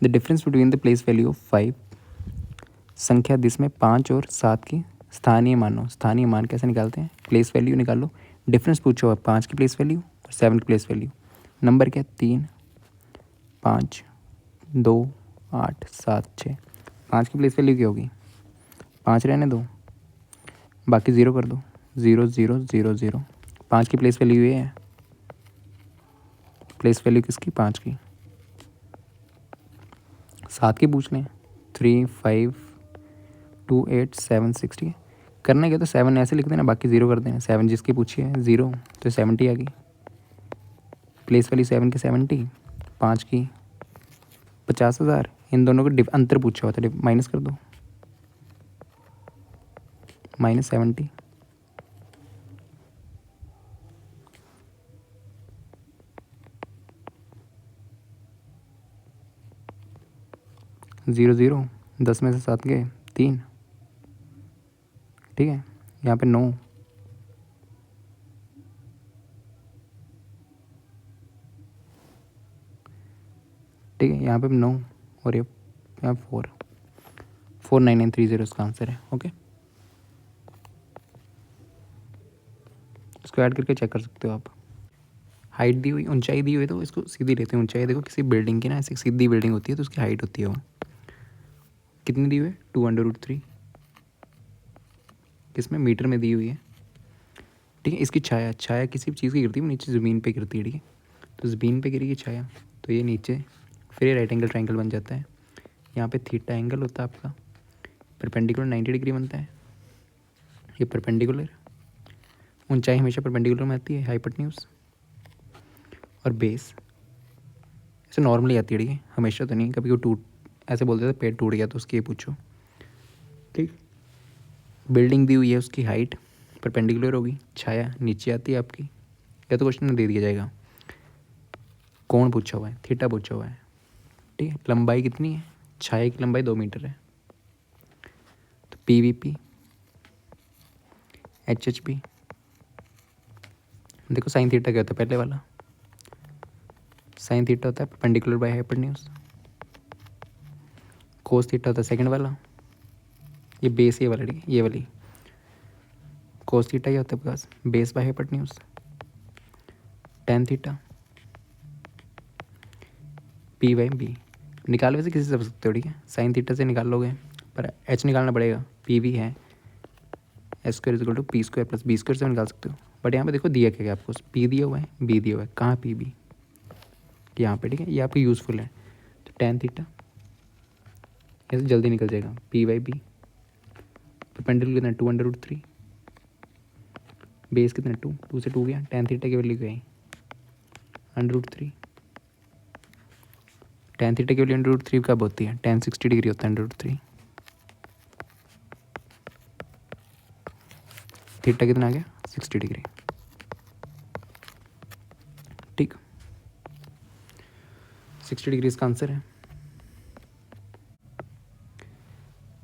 the difference between the place value of 5 संख्या जिसमें 5 और 7 की स्थानीय मानो। स्थानीय मान कैसे निकालते हैं, प्लेस वैल्यू निकाल लो। डिफरेंस पूछो आप 5 की प्लेस वैल्यू और 7 की प्लेस वैल्यू। नंबर क्या 3 5 2 8 7 6। 5 की प्लेस वैल्यू क्या होगी, 5 रहने दो, बाकी 0 कर दो, 0 0 0 0। 5 की प्लेस वैल्यू ये है, प्लेस वैल्यू किसकी 5 की। 7 की पूछ लें 3 5 2 8 7 6, ठीक है। करना क्या तो 7 ऐसे लिख देना, बाकी 0 कर देना। 7 जिसकी पूछी है 0 तो 70 आ गई, प्लेस वैल्यू 7 की 70, 5 की 50,000। इन दोनों को अंतर पूछा हुआ था, माइनस कर दो, माइनस 70 0 0 10 में से 7 गए 3, ठीक है। यहाँ पे 9, ठीक है। यहाँ पे 9 और ये यहाँ 49930 इसका आंसर है, ओके। इसको ऐड करके चेक कर सकते हो आप। हाइट दी हुई, ऊंचाई दी हुई तो इसको सीधी लेते हैं। ऊंचाई देखो किसी बिल्डिंग की ना, ऐसी सीधी बिल्डिंग होती है तो उसकी हाइट होती है वो कितनी दी हुई है 2√3, किसमें मीटर में दी हुई है, ठीक है। इसकी छाया, छाया किसी भी चीज़ की गिरती है वो नीचे ज़मीन पे गिरती है, ठीक है। तो ज़मीन पे गिरेगी छाया तो ये नीचे, फिर ये राइट एंगल ट्रायंगल बन जाता है। यहाँ पे थीटा एंगल होता है आपका, परपेंडिकुलर 90 डिग्री बनता है। ये परपेंडिकुलर, ऊंचाई हमेशा परपेंडिकुलर में आती है, हाइपोटेन्यूज। और बेस ऐसे नॉर्मली आती है, ठीक है, हमेशा तो नहीं, कभी वो ऐसे बोलते थे पेट टूट गया तो उसकी ये पूछो, ठीक। बिल्डिंग दी हुई है, उसकी हाइट परपेंडिकुलर होगी, छाया नीचे आती है आपकी, या तो क्वेश्चन में दे दिया जाएगा। कौन पूछा हुआ है, थीटा पूछा हुआ है, ठीक है। लंबाई कितनी है, छाया की लंबाई 2 मीटर है, तो PVP HHP। देखो साइन थीटा क्या होता है, पहले वाला साइन थीटा होता है perpendicular by hypotenuse, cos theta होता है सेकंड वाला, ये बेस ये वाला, ठीक है, ये वाली कोस थीटा क्या होता है because base by hypotenuse, tan theta P/B। निकाल वैसे किसी से कर सकते हो, ठीक है, साइन थीटा से निकाल लोगे पर H निकालना पड़ेगा, PV है S² = P² + B² से निकाल सकते हो। बट यहाँ पे देखो दिया क्या आपको, P दिया हुआ है, B दिया हुआ है, कहाँ PB यहाँ पे, ठीक है, ये आपकी यूज़फुल है। तो टेन थीटा ऐसे जल्दी निकल जाएगा, P/B परपेंडिकुलर कितना 2√3, बेस कितना 2 से 2 गया, टेन थीटा की वैल्यू गई √3, टेन थीटा की वैल्यू √3 कब होती है, tan 60 डिग्री होता है √3, थीटा कितना आ गया 60 डिग्री, ठीक, 60 डिग्री इसका आंसर है।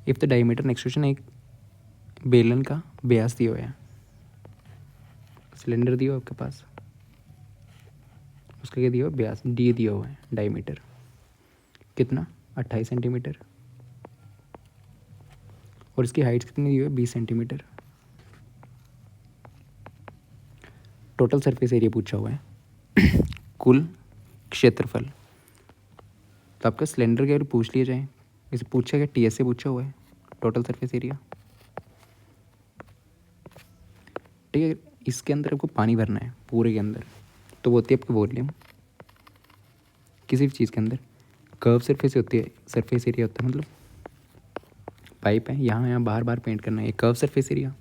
If the diameter, next question, एक बेलन का व्यास दिया हुआ है, सिलेंडर दिया हुआ आपके पास, उसका क्या दिया हुआ व्यास D दिया हुआ है, डायमीटर कितना 28 सेंटीमीटर, और इसकी हाइट कितनी दी हुई है 20 सेंटीमीटर। टोटल सरफेस एरिया पूछा हुआ है कुल क्षेत्रफल, तो आपका सिलेंडर के पूछ लिया जाए, इसे पूछा गया TS से पूछा हुआ है टोटल सरफेस एरिया, ठीक है। इसके अंदर आपको पानी भरना है पूरे के अंदर, तो वो होती है आपकी वॉल्यूम, किसी भी चीज़ के अंदर कर्व सरफेस होती है, सरफेस एरिया होता है, मतलब पाइप है, यहाँ बाहर बाहर पेंट करना है, ये कर्व सरफेस एरिया,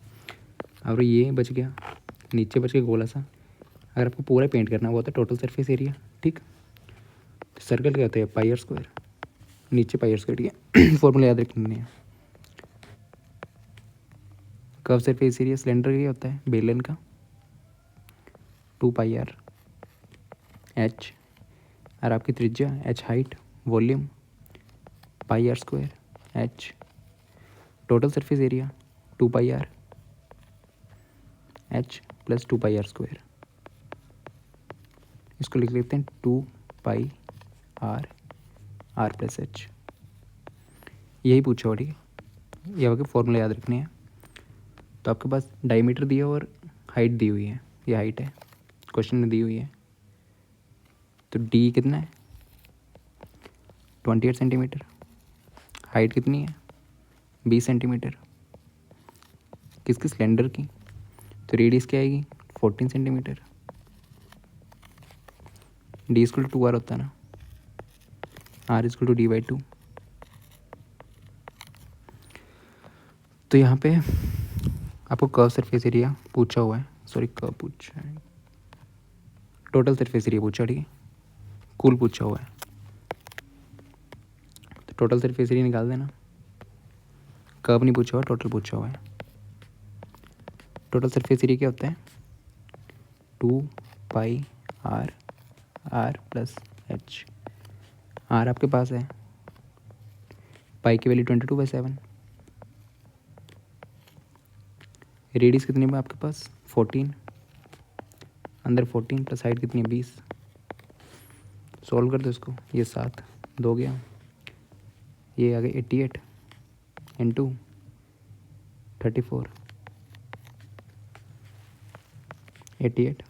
और ये बच गया, नीचे बच गया गोला सा, अगर आपको पूरा पेंट करना वो होता है टोटल सरफेस एरिया, ठीक। तो सर्कल क्या होता है πr², नीचे πr², ठीक है फॉर्मूला याद रखने हैं। कर्व सरफेस एरिया सिलेंडर का होता है बेलन का 2πr, H और आपकी त्रिज्या H height, volume πr² H, total surface area 2πr H + 2πr², इसको लिख लेते हैं 2πr R + H, यही पूछा हो, ठीक है, ये आपके फॉर्मूला याद रखने हैं। तो आपके पास डायमीटर दिया और हाइट दी हुई है, ये हाइट है क्वेश्चन में दी हुई है, तो D कितना है 28 सेंटीमीटर, हाइट कितनी है 20 सेंटीमीटर, किसकी सिलेंडर की, तो रेडियस क्या आएगी 14 सेंटीमीटर, D = 2R होता है ना, R = D/2। तो यहाँ पे आपको कर्व सरफेस एरिया पूछा हुआ है, सॉरी कर्व पूछा है, टोटल सरफेस एरिया पूछा, ठीक है, कुल पूछा हुआ है, तो टोटल सरफेस एरिया निकाल देना, कर्व नहीं पूछा हुआ, टोटल पूछा हुआ है। टोटल सरफेस एरिया क्या होता है 2πr R + H, R आपके पास है, पाई की वैल्यू 22/7, रेडियस कितनी है आपके पास 14, अंदर 14 + हाइट कितनी है 20, सॉल्व कर दो इसको, ये 7 2 गया, ये आ गया 88 × 34, 88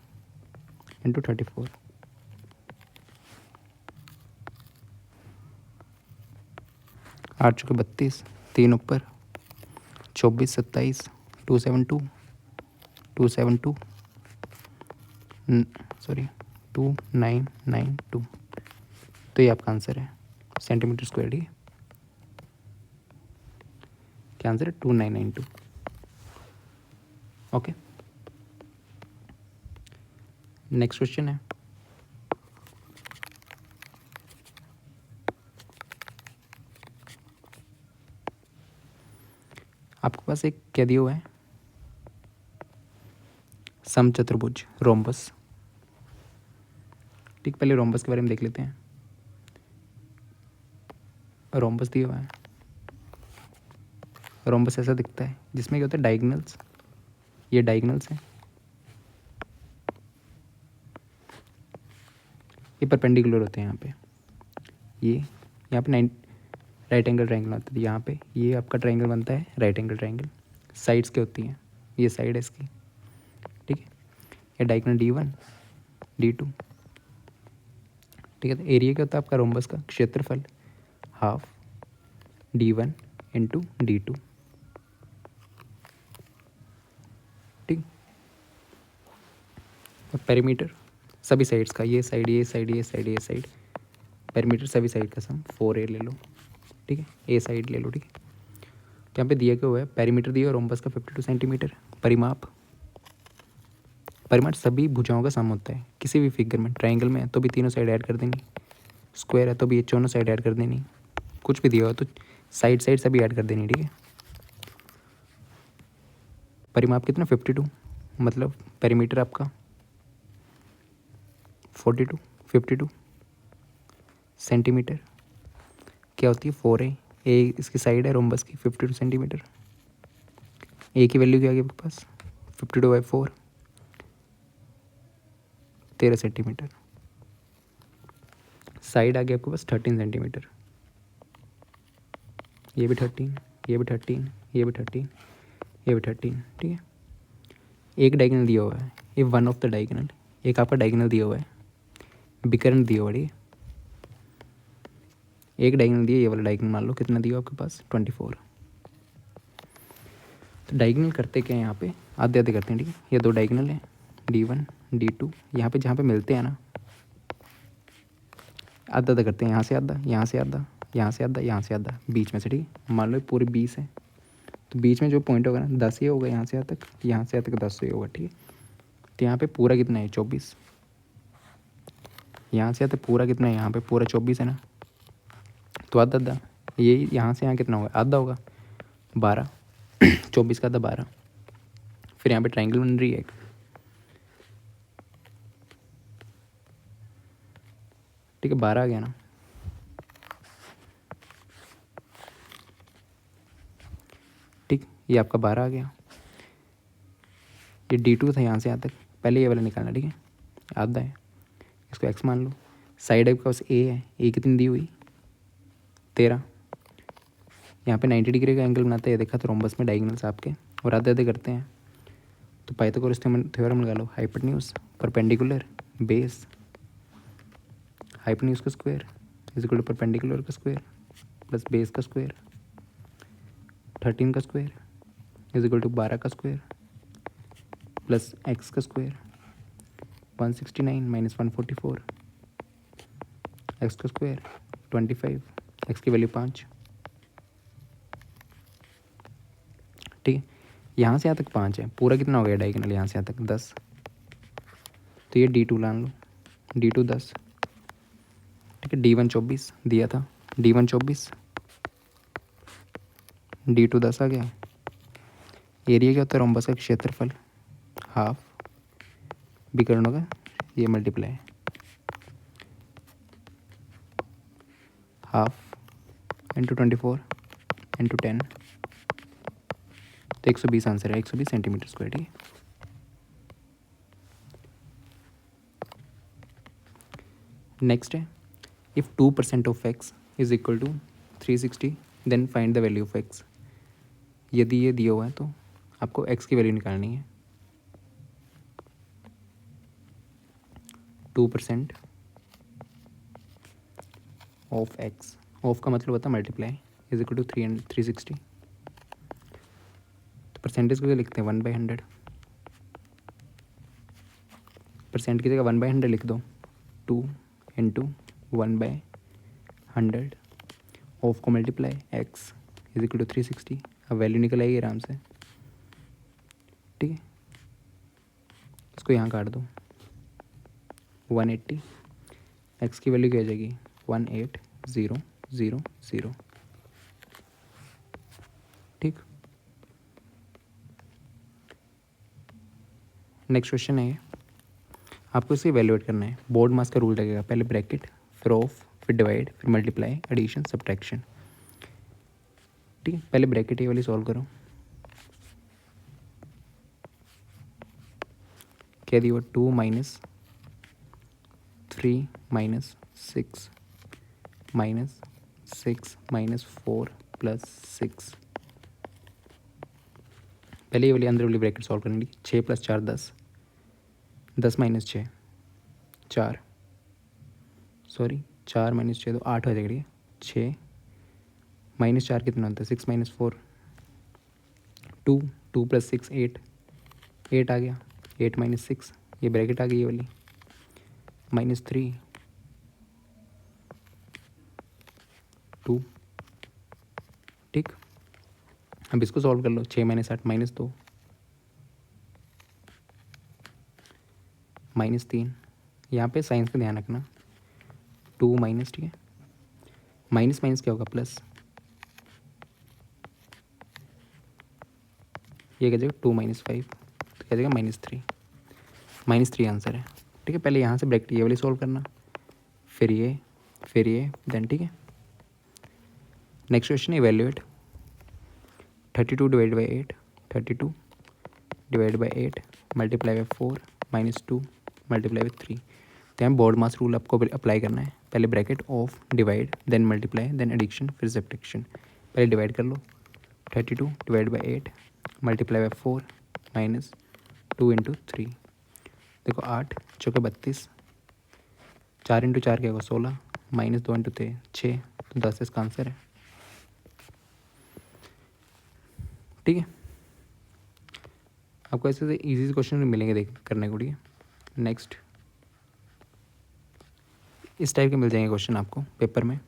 × 34, 8 चौके 32, 3 ऊपर 24 27 272 272 सॉरी 2992, तो ये आपका आंसर है सेंटीमीटर स्क्वायर, ठीक है, क्या आंसर है 2992। ओके, नेक्स्ट क्वेश्चन है आपके पास एक क्या दिया हुआ है, समचतुर्भुज रोम्बस। ठीक, पहले रोम्बस के बारे में देख लेते हैं। रोम्बस दिया हुआ है, रोम्बस ऐसा दिखता है जिसमें क्या होता है, डायगोनल्स, ये डायगोनल्स हैं, ये परपेंडिकुलर होते हैं यहाँ पे, ये यहाँ पे राइट एंगल ट्रायंगल होता है, यहाँ पे ये आपका ट्रायंगल बनता है राइट एंगल ट्रायंगल। साइड्स क्या होती हैं, ये साइड है इसकी, ठीक है। ये डायगोनल D1 D2, ठीक है। तो एरिया क्या होता है आपका रोम्बस का, क्षेत्रफल हाफ D1 इंटू D2, ठीक। और पेरीमीटर सभी साइड्स का, ये साइड ये साइड ये साइड ये साइड, पेरीमीटर सभी साइड का सम 4A ले लो, ठीक है। ए साइड ले लो, ठीक है। तो यहाँ पे दिया क्या हुआ है, पेरीमीटर दिया रोम्बस का 52 सेंटीमीटर। परिमाप, परिमाप सभी भुजाओं का सम होता है किसी भी फिगर में। ट्रायंगल में है तो भी तीनों साइड ऐड कर देनी, स्क्वायर है तो भी ये दोनों साइड ऐड कर देनी, कुछ भी दिया हो तो साइड साइड सभी ऐड कर देनी, ठीक है। परिमाप कितना, 52, मतलब पेरीमीटर आपका 52 सेंटीमीटर। क्या होती है, 4A, ए इसकी साइड है रोम्बस की 52 सेंटीमीटर। ए की वैल्यू क्या आ गई आपके पास, 52/4, 13 सेंटीमीटर। साइड आ गया आपके पास 13 सेंटीमीटर, ये भी 13, ये भी 13, ये भी 13, ये भी 13, ठीक है। एक डायगोनल दिया हुआ है, ये वन ऑफ द डायगोनल, एक आपका डायगोनल दिया हुआ है, विकर्ण दिया हुआ है, एक डायगोनल दिया, ये वाला डायगोनल मान लो कितना दिया आपके पास, 24। तो डायगोनल करते क्या है यहाँ पे, आधे आधे करते हैं, ठीक है। ये दो डायगोनल हैं D1 D2, यहाँ पे जहाँ पे मिलते हैं ना, आधा आधा करते हैं, यहाँ से आधा, यहाँ से आधा, यहाँ से आधा, यहाँ से आधा, बीच में से, ठीक है। मान लो पूरे 20 है तो बीच में जो पॉइंट होगा ना 10 ही होगा, यहाँ से यहाँ तक, यहाँ से यहाँ तक 10 ही होगा, ठीक है। तो यहाँ पे पूरा कितना है, 24, यहाँ से यहाँ तक पूरा कितना है, यहाँ पे पूरा 24 है ना, तो आधा आधा, ये यहाँ से यहाँ कितना होगा, आधा होगा, 12, 24 का आधा 12। फिर यहाँ पे ट्रायंगल बन रही है एक, ठीक है, 12 आ गया ना। ठीक, ये आपका 12 आ गया। ये D2 था यहाँ से यहाँ तक, पहले ये वाला निकालना, ठीक है, आधा है, इसको x मान लो। साइड आपके पास A है, A कितनी दी हुई, 13। यहाँ पे 90 डिग्री का एंगल बनाते हैं, देखा तो रोम्बस में डायगोनल्स आपके, और आधे आधे करते हैं। तो पाइथागोरस थ्योरम लगा लो, हाइपोटेन्यूज परपेंडिकुलर बेस, हाइपोटेन्यूज का square is equal to perpendicular का स्क्वायर प्लस बेस का स्क्वायर, 13 का स्क्वायर इज इक्वल टू 12 का स्क्वायर प्लस एक्स का स्क्वायर, 169 माइनस 144, एक्स का स्क्वायर 25, एक्स की वैल्यू 5, ठीक है। यहाँ से यहाँ तक 5 है, पूरा कितना हो गया डायगोनल, यहाँ से यहाँ तक 10। तो ये D2 मान लो, D2 10, ठीक है। D1 24 दिया था, D1 24, D2 10 आ गया। एरिया क्या होता है रोम्बस का, क्षेत्रफल हाफ, विकर्ण होगा ये मल्टीप्लाई, हाफ इंटू 24 इंटू 10, तो 120 आंसर है, 120 सेंटीमीटर स्क्वायर, ठीक है। नेक्स्ट है, if 2% of x is equal to 360 then find the value of x। यदि ये दिया हुआ है तो आपको x की वैल्यू निकालनी है। 2% ऑफ x, ऑफ का मतलब होता है मल्टीप्लाई, इज इक्वल टू 360, तो परसेंटेज को क्या लिखते हैं, 1/100, परसेंट की जगह 1/100 लिख दो, 2 इंटू 1/100, ऑफ को multiply, x is equal to 360, अब वैल्यू निकल आएगी आराम से, ठीक है। इसको यहाँ काट दो, 180, x की वैल्यू क्या हो जाएगी, 18000, ठीक। नेक्स्ट क्वेश्चन है, आपको इसे इवेलुएट करना है। बोर्ड मास का रूल लगेगा, पहले ब्रैकेट, फिर ऑफ, फिर डिवाइड, फिर मल्टीप्लाई, एडिशन, सब्ट्रैक्शन। ठीक है, पहले ब्रैकेट ये वाली सॉल्व करो। क्या दिया हुआ, 2 minus 3 minus 6 minus 6 minus 4 plus 6। पहले ये वाली अंदर वाली ब्रैकेट सॉल्व करनी, 6 प्लस 4 10, 10 माइनस 6 4, सॉरी 4 माइनस 6 तो 8 हो जाएगी। 6 माइनस 4 कितना होता है, 6 माइनस 4 2, 2 प्लस 6 8, 8 आ गया। 8 माइनस 6, ये ब्रैकेट आ गई ये वाली, माइनस 3 2। ठीक, अब इसको सॉल्व कर लो। 6 माइनस 8 माइनस 2 माइनस 3। यहाँ पे साइंस का ध्यान रखना, 2 माइनस, ठीक है, माइनस माइनस क्या होगा, प्लस। ये क्या जाएगा, 2 माइनस 5 तो क्या जाएगा, -3। -3 आंसर है। ठीक है, पहले यहाँ से ब्रैकेट ये वाली सॉल्व करना, फिर ये देन। ठीक है, नेक्स्ट क्वेश्चन है, evaluate 32 divide by 8, 32 divide by 8 multiply by 4 -2 multiply by 3। तो यहाँ बोर्ड मास रूल आपको अप्लाई करना है। पहले bracket, of, divide, then multiply, then addition, फिर सब्ट्रैक्शन। पहले डिवाइड कर लो, 32 divide by 8 multiply by 4 -2 into 3। देखो 8 चौके 32, 4 इंटू 4 क्या होगा, 16, -2 इंटू 3 6, तो 10 इसका आंसर है। ठीक है, आपको ऐसे इजी क्वेश्चन मिलेंगे देख करने को। ठीक है, नेक्स्ट इस टाइप के मिल जाएंगे क्वेश्चन आपको पेपर में।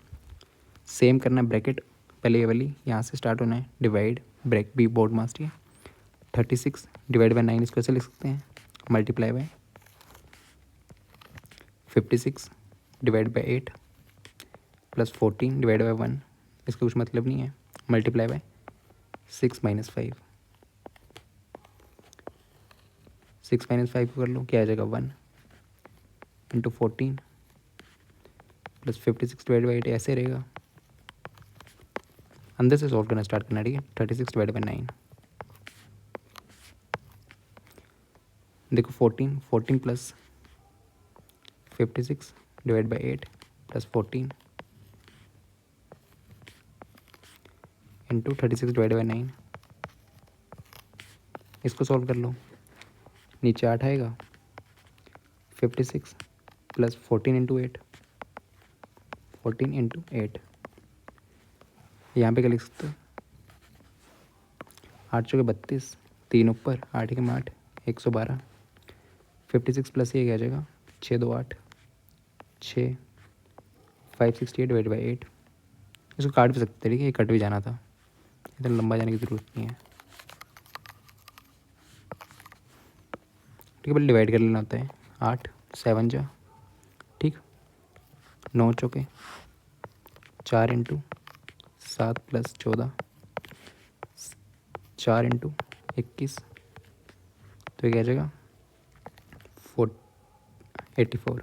सेम करना है, ब्रैकेट पहले ये वाली यहाँ से स्टार्ट होना है, डिवाइड ब्रैक बी बोर्ड मास। ठीक है, 36 डिवाइड बाई 9 इसको ऐसे लिख सकते हैं, multiply by 56 divide by 8 plus 14 divide by 1, इसका कुछ मतलब नहीं है, मल्टीप्लाई बाय 6 माइनस 5। 6 माइनस 5 को कर लो, क्या आ जाएगा, 1 इंटू 14 प्लस 56 डिवाइड बाई 8, ऐसे रहेगा। अंदर से सॉल्व करना स्टार्ट करना। ठीक है, 36 डिवाइड बाई 9, देखो 14 plus 56 divide by 8 plus 14 into 36 divide by 9, इसको सॉल्व कर लो। नीचे 8 आएगा, 56 प्लस 14 इंटू 8, 14 इंटू 8, यहाँ पे क्या लिख सकते हो, 8 चौके 32, 3 ऊपर 8 के 8, 112। 56 प्लस ये क्या जाएगा, 6 2 8, 6 568 डिवाइड बाई 8। इसको काट भी सकते हैं। ठीक है, ये कट भी जाना था, इतना लंबा जाने की ज़रूरत नहीं है। ठीक है, पहले डिवाइड कर लेना होता है, 8 7 जा, ठीक, 9 चौके 4 इंटू 7 प्लस 14, 4 इंटू 21, तो ये क्या जाएगा, 84।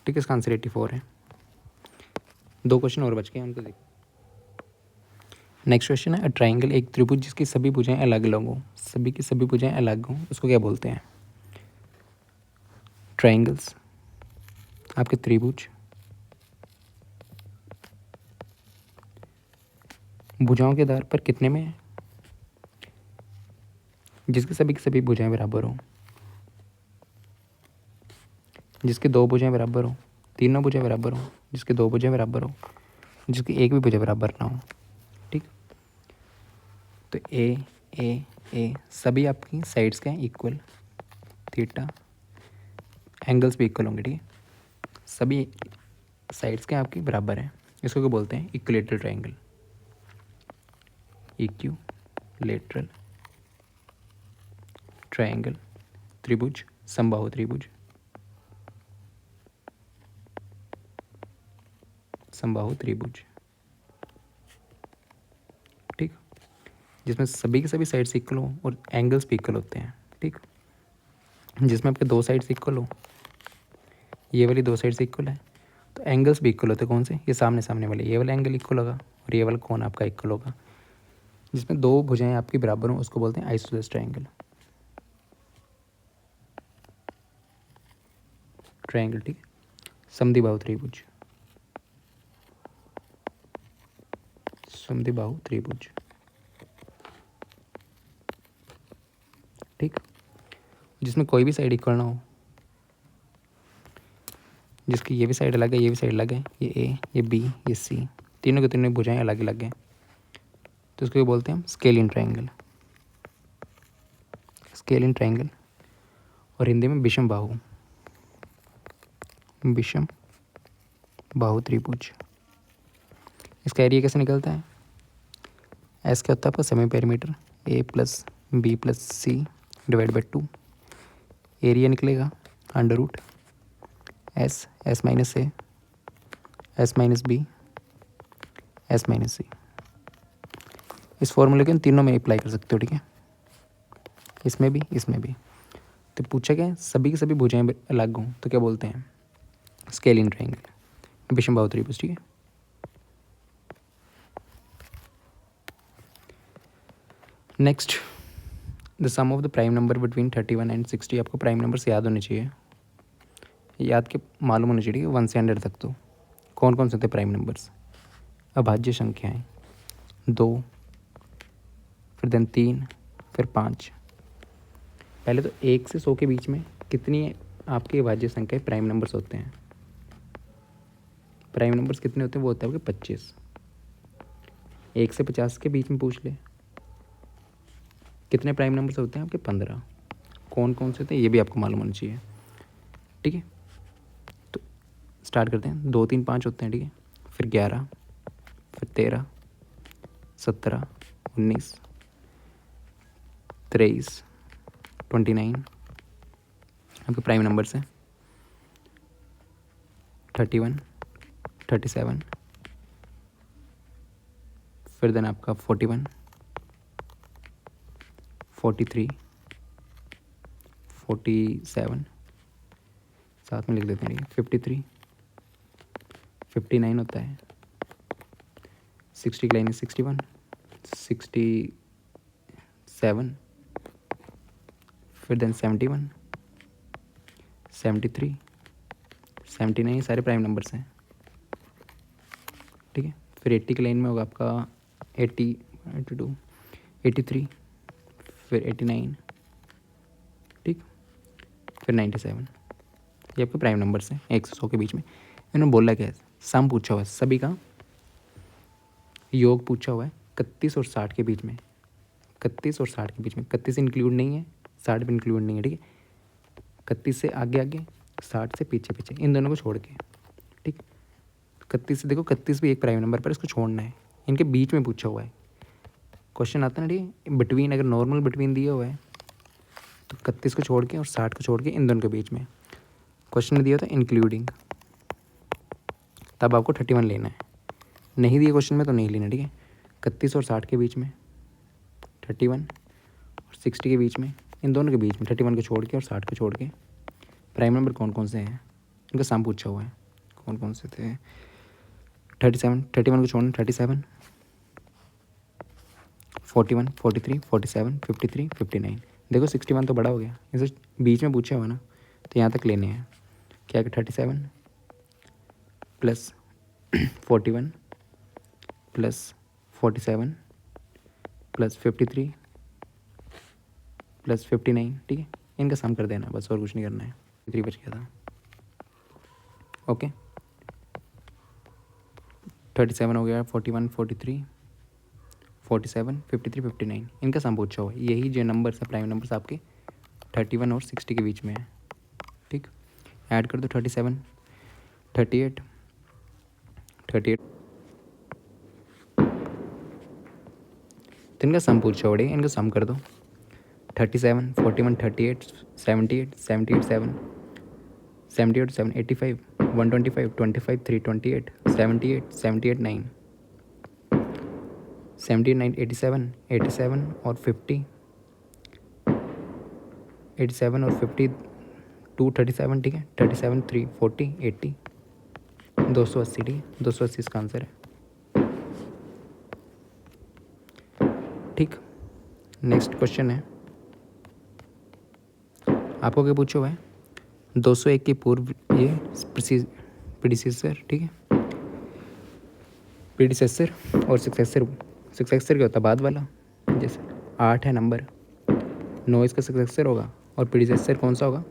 ठीक है, इसका आंसर 84 है। 2 क्वेश्चन और बच गए, उनको देख। नेक्स्ट क्वेश्चन है, अ ट्राइंगल, एक त्रिभुज जिसकी सभी भुजाएं अलग अलग हों, सभी की सभी भुजाएं अलग हों, उसको क्या बोलते हैं। ट्राइंगल्स आपके त्रिभुज भुजाओं के आधार पर कितने में है, जिसकी सभी भुजाएं बराबर हों, जिसकी 2 भुजाएं बराबर हों, तीनों भुजाएं बराबर हों, जिसकी 2 भुजाएं बराबर हों, जिसकी एक भी भुजा बराबर ना हो। ठीक, तो ए सभी आपकी साइड्स के हैं इक्वल, थीटा एंगल्स भी इक्वल होंगे। ठीक है, सभी साइड्स के आपकी बराबर हैं, इसको क्या बोलते हैं, इक्विलेटरल ट्राइंगल, इक्विलेटरल ट्राइंगल, त्रिभुज, समबाहु त्रिभुज, समबाहु त्रिभुज। ठीक, जिसमें सभी के सभी साइड्स इक्वल हो और एंगल्स भी इक्वल होते हैं। ठीक, जिसमें आपके दो साइड से इक्वल हो, ये वाली दो साइड से इक्वल है, तो एंगल्स भी इक्वल होते हैं। कौन से? ये सामने सामने वाले, ये वाला एंगल इक्वल होगा और ये वाला कोण आपका इक्वल होगा। जिसमें दो भुजाएं आपकी बराबर हों उसको बोलते हैं आइसोसेलेस ट्रायंगल। ट्रायंगल, ठीक है, समद्विबाहु त्रिभुज, समद्विबाहु त्रिभुज, ठीक। जिसमें कोई भी साइड इक्वल ना हो, जिसकी ये भी साइड अलग है, ये भी साइड अलग है, ये ए, ये बी, ये सी, तीनों के तीनों भुजाएं अलग अलग हैं, तो उसको बोलते हैं हम स्केलिन ट्रायंगल, स्केलिन ट्रायंगल। और हिंदी में विषम बाहु, विषम बाहु त्रिभुज। इसका एरिया कैसे निकलता है? एस क्या होता है आपका? Semi perimeter, A plus B plus C divide by 2। Area निकलेगा under root S, S minus A, S minus B, S minus C. इस फॉर्मूले को इन तीनों में अप्लाई कर सकते हो, ठीक है, इसमें भी, इसमें भी। तो पूछा क्या है? सभी की सभी भुजाएं अलग हों तो क्या बोलते हैं? स्केलिन ट्रायंगल, विषम बाहु त्रिभुज, ठीक है। Next, the sum of the prime number between 31 and 60। आपको प्राइम नंबर्स याद होने चाहिए, याद के मालूम होने चाहिए 1 से 100 तक। तो कौन कौन से थे प्राइम नंबर्स? अभाज्य संख्याएं 2, फिर देन 3, फिर 5। पहले तो 1 से 100 के बीच में कितनी आपके अभाज्य संख्याएं प्राइम नंबर्स होते हैं? प्राइम नंबर्स कितने होते हैं? वो होते हैं आपके 25। 1 से 50 के बीच में पूछ ले कितने प्राइम नंबर्स होते हैं आपके? 15। कौन कौन से होते हैं ये भी आपको मालूम होना चाहिए, ठीक है। तो स्टार्ट करते हैं। 2, 3, 5 होते हैं, ठीक है। फिर 11, फिर 13, 17, 19, 23, 29 आपके प्राइम नंबर्स हैं। 31, 37, फिर देन आपका 41, 43, 47, साथ में लिख देते हैं, 53, 59 होता है। 60 की लाइन है 61, 67, फिर देन 71, 73, 79, सारे प्राइम नंबर्स हैं, ठीक है। फिर 80 की लाइन में होगा आपका 80, 82, 83, फिर 89, ठीक, फिर 97। ये आपके प्राइम नंबर्स हैं 1 से 100 के बीच में। इन्होंने बोला क्या है? सम पूछा हुआ है, सभी का योग पूछा हुआ है 31 और 60 के बीच में। 31 और 60 के बीच में, 31 इंक्लूड नहीं है, 60 भी इंक्लूड नहीं है, ठीक है। 31 से आगे आगे, 60 से पीछे पीछे, इन दोनों को छोड़ के, ठीक। 31 से देखो, 31 भी एक प्राइम नंबर पर, इसको छोड़ना है। इनके बीच में पूछा हुआ है क्वेश्चन आता है ना, ठीक। बिटवीन, अगर नॉर्मल बिटवीन दिया हुआ है तो 31 को छोड़ के और 60 को छोड़ के इन दोनों के बीच में। क्वेश्चन में दिया था इंक्लूडिंग, तब आपको 31 लेना है। नहीं दिया क्वेश्चन में तो नहीं लेना, ठीक है। 31 और 60 के बीच में 31 और 60 के बीच में, इन दोनों के बीच में 31 को छोड़ के और 60 को छोड़ के प्राइम नंबर कौन कौन से हैं इनका सम पूछा हुआ है। कौन कौन से थे? 37, 31 को छोड़ना 37, 41, 43, 47, 53, 59। देखो 61 तो बड़ा हो गया, इसे बीच में पूछा हुआ ना, तो यहाँ तक लेने हैं। क्या कि 37 प्लस 41 प्लस 47 प्लस 53 प्लस 59, ठीक है। इनका सम कर देना बस, और कुछ नहीं करना है। 3 बच गया था, ओके। 37 हो गया, 41, 43, 47, 53, 59, इनका सम पूछा हुआ है। यही जो नंबर्स है प्राइम नंबर्स आपके 31 और 60 के बीच में है, ठीक। ऐड कर दो 37, 38, 38, तो इनका सम पूछा हुआ है, इनका सम कर दो। 37, 41, 38, 78, 78, 7, 78, 7, 85, 125, 25, 3, 28, 78, 78, 9, 78, 9, 87, 87 और 50, 87 और 52 37, ठीक है, 37 3 40 80 280, ठीक है, 280 इसका आंसर है। ठीक, नेक्स्ट क्वेश्चन है, आपको क्या पूछा हुआ है, 201 के पूर्व ये प्रीडिसेसर, ठीक है, प्रीडिसेसर और सक्सेसर क्या होता है, बाद वाला, जैसे 8 है नंबर, 9 इसका सक्सेसर होगा और प्रीडिसेसर कौन सा होगा,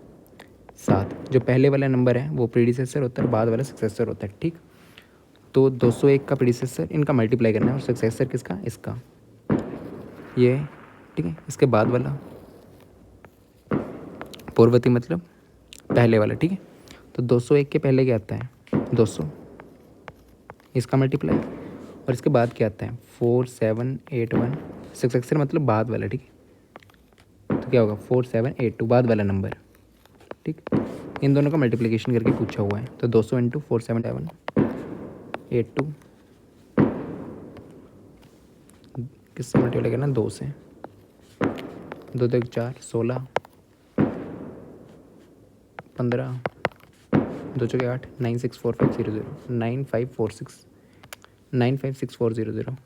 7। जो पहले वाला नंबर है वो प्रीडिसेसर होता है, बाद वाला सक्सेसर होता है। ठीक, तो 201 का प्रीडिसेसर इनका मल्टीप्लाई करना है और सक्सेसर किसका, इसका, ये, ठीक है, इसके बाद वाला पूर्ववर्ती मतलब पहले वाला। ठीक है, तो 201 के पहले क्या आता है, 200, इसका मल्टीप्लाई, और इसके बाद क्या आता है 4781, सक्सेसर मतलब बाद वाला। ठीक है, तो क्या होगा 4782, बाद वाला नंबर। ठीक, इन दोनों का मल्टीप्लिकेशन करके पूछा हुआ है, तो 200 इंटू 4782 किससे मल्टीप्लाई करना, 2 से, 2 2 4 16 15 2 4 8 964500 9546 956400।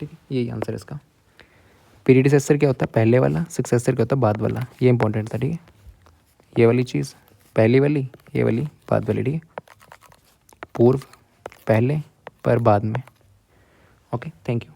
ठीक है, यही आंसर है इसका। प्रीडिसेसर क्या होता है, पहले वाला, सक्सेसर क्या होता है, बाद वाला, ये इंपॉर्टेंट था। ठीक है, ये वाली चीज़ पहली वाली, ये वाली बाद वाली। ठीक है, पूर्व पहले पर बाद में। Okay, thank you.